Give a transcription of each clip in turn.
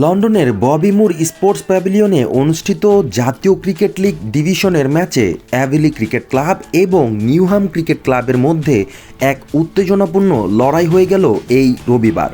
লন্ডনের ববি মুর স্পোর্টস প্যাভিলিয়নে অনুষ্ঠিত জাতীয় ক্রিকেট লিগ ডিভিশনের ম্যাচে অ্যাভেলি ক্রিকেট ক্লাব এবং নিউহাম ক্রিকেট ক্লাবের মধ্যে এক উত্তেজনাপূর্ণ লড়াই হয়ে গেল এই রবিবার।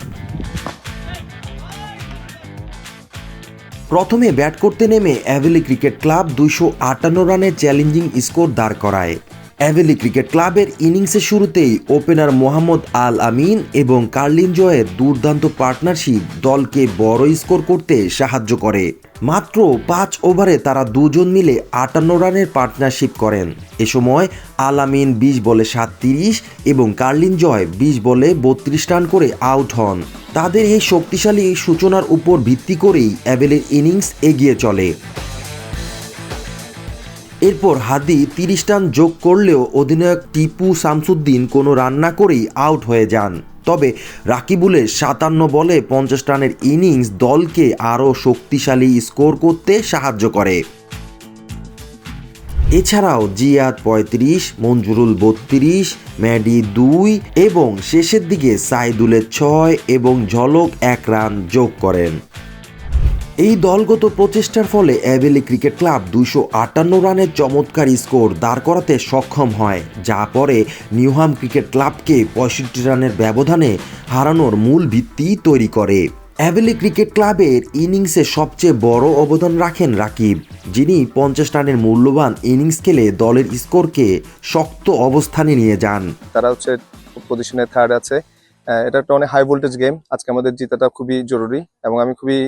প্রথমে ব্যাট করতে নেমে অ্যাভেলি ক্রিকেট ক্লাব 258 রানের চ্যালেঞ্জিং স্কোর দাঁড় করায়। অ্যাভেলি ক্রিকেট ক্লাবের ইনিংসের শুরুতেই ওপেনার মোহাম্মদ আল আমিন এবং কার্লিন জয়ের দুর্দান্ত পার্টনারশিপ দলকে বড় স্কোর করতে সাহায্য করে। মাত্র 5 ওভারে তারা দুজন মিলে 58 রানের পার্টনারশিপ করেন। এ সময় আল আমিন 20 বলে 37 এবং কার্লিন জয় 20 বলে 32 রান করে আউট হন। তাদের এই শক্তিশালী সূচনার উপর ভিত্তি করেই অ্যাভেলির ইনিংস এগিয়ে চলে। এরপর হাদি 30 রান যোগ করলেও অধিনায়ক টিপু শামসুদ্দিন কোনো রান না করেই আউট হয়ে যান। তবে রাকিবুলের 57 বলে 50 রানের ইনিংস দলকে আরও শক্তিশালী স্কোর করতে সাহায্য করে। এছাড়াও জিয়াদ 35, মঞ্জুরুল 32, ম্যাডি 2 এবং শেষের দিকে সাইদুলের 6 এবং ঝলক 1 রান যোগ করেন। এই দলগত প্রচেষ্টার ফলে অ্যাভেলি ক্রিকেট ক্লাব 258 রানের চমৎকার স্কোর দাঁড় করাতে সক্ষম হয়, যা পরে নিউহাম ক্রিকেট ক্লাবকে 65 রানের ব্যবধানে হারানোর মূল ভিত্তি তৈরি করে। অ্যাভেলি ক্রিকেট ক্লাবের ইনিংসে সবচেয়ে বড় অবদান রাখেন রাকিব, যিনি 50 রানের মূল্যবান ইনিংস খেলে দলের স্কোরকে শক্ত অবস্থানে নিয়ে যান। তারা পজিশনে থার্ড আছে। এটা একটা অনেক হাই ভোল্টেজ গেম। আজকে আমাদের জিতাটা খুবই জরুরি এবং আমি খুবই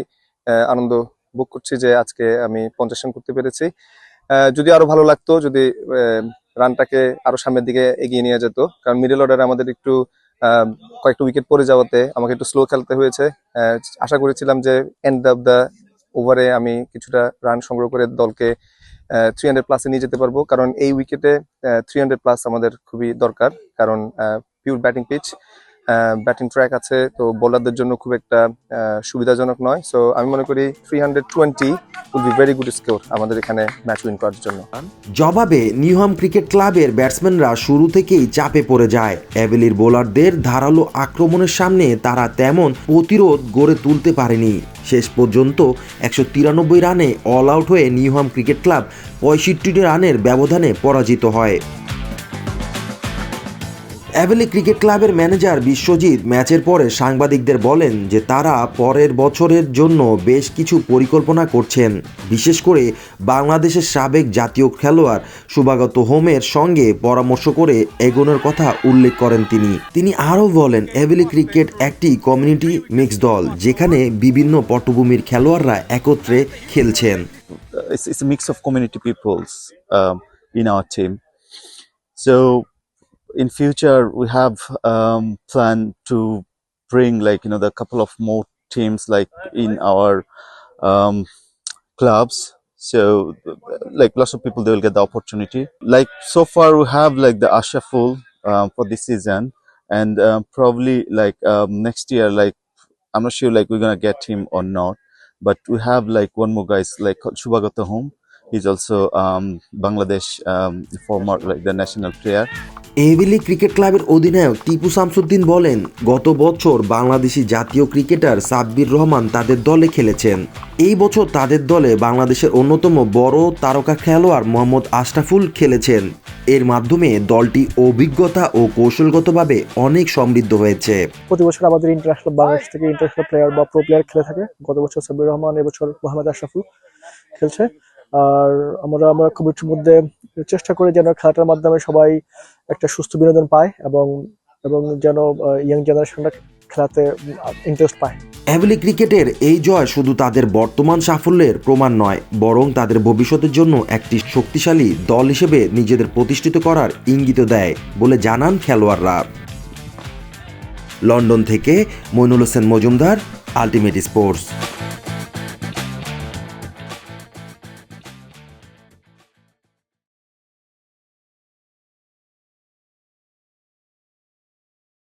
আনন্দ ভোগ করছি যে আজকে আমি 50 রান করতে পেরেছি। যদি আরো ভালো লাগতো যদি রানটাকে আরো সামনের দিকে এগিয়ে নিয়ে যেত, কারণ মিডল অর্ডারে আমাদের একটু কয়েকটা উইকেট পড়ে যাওয়াতে আমাকে একটু স্লো খেলতে হয়েছে। আশা করেছিলাম যে এন্ড অফ দ্য ওভারে আমি কিছুটা রান সংগ্রহ করে দলকে 300+ নিয়ে যেতে পারবো, কারণ এই উইকেটে 300+ আমাদের খুবই দরকার, কারণ pure batting pitch, batting track আছে, তো বোলারদের জন্য খুব একটা সুবিধাজনক নয়। সো আমি মনে করি 320 will be very good score আমাদের এখানে ম্যাচ উইন করার জন্য। জবাবে নিউহাম ক্রিকেট ক্লাবের ব্যাটসম্যানরা শুরু থেকেই চাপে পড়ে যায়। অ্যাভেলির বোলারদের ধারালো আক্রমণের সামনে তারা তেমন প্রতিরোধ গড়ে তুলতে পারেনি। শেষ পর্যন্ত 193 রানে অল আউট হয়ে নিউহাম ক্রিকেট ক্লাব 65 রানের ব্যবধানে পরাজিত হয়। অ্যাভেলি ক্রিকেট ক্লাবের ম্যানেজার বিশ্বজিৎ ম্যাচের পরে সাংবাদিকদের বলেন যে তারা পরের বছরের জন্য বেশ কিছু পরিকল্পনা করছেন, বিশেষ করে বাংলাদেশের সাবেক জাতীয় খেলোয়াড় শুভাগত হোমের সঙ্গে পরামর্শ করে এগোনোর কথা উল্লেখ করেন তিনি আরও বলেন, অ্যাভেলি ক্রিকেট একটি কমিউনিটি মিক্স দল, যেখানে বিভিন্ন পটভূমির খেলোয়াড়রা একত্রে খেলছেন। It's a mix of community peoples in our team. So in future we have planned to bring the couple of more teams like in our clubs, so lots of people, they will get the opportunity. Like so far we have the Ashaful for this season, and probably next year, I'm not sure we're gonna get him or not, but we have one more guys Shubhagata Home. He's also Bangladesh former the national player. অ্যাভেলি cricket ক্লাবের অধিনায়ক টিপু শামসুদ্দিন বলেন, গত বছর বাংলাদেশি জাতীয় cricketer Sabbir Rahman তাদের দলে খেলেছেন। এই বছর তাদের দলে বাংলাদেশের অন্যতম বড় তারকা খেলোয়াড় মোহাম্মদ আশরাফুল খেলেছেন। এর মাধ্যমে দলটি অভিজ্ঞতা ও কৌশলগতভাবে অনেক সমৃদ্ধ হয়েছে। প্রতি বছর আমাদের ইন্টারন্যাশনাল বাংলাদেশ থেকে ইন্টারন্যাশনাল প্লেয়ার বা প্রো প্লেয়ার খেলে থাকে। গত বছর সাব্বির রহমান, এবছর মোহাম্মদ আশরাফুল খেলছে। আর আমরা খুব মধ্যে চেষ্টা করি যেন খেলাটার মাধ্যমে সবাই একটা সুস্থ বিনোদন পায় এবং যেন ইয়াং জেনারেশনরা খেলাতে ইন্টারেস্ট পায়। অ্যাভেলি ক্রিকেটের এই জয় শুধু তাদের বর্তমান সাফল্যের প্রমাণ নয়, বরং তাদের ভবিষ্যতের জন্য একটি শক্তিশালী দল হিসেবে নিজেদের প্রতিষ্ঠিত করার ইঙ্গিত দেয় বলে জানান খেলোয়াড়রা। লন্ডন থেকে মইনুল হোসেন মজুমদার, আলটিমেট স্পোর্টস।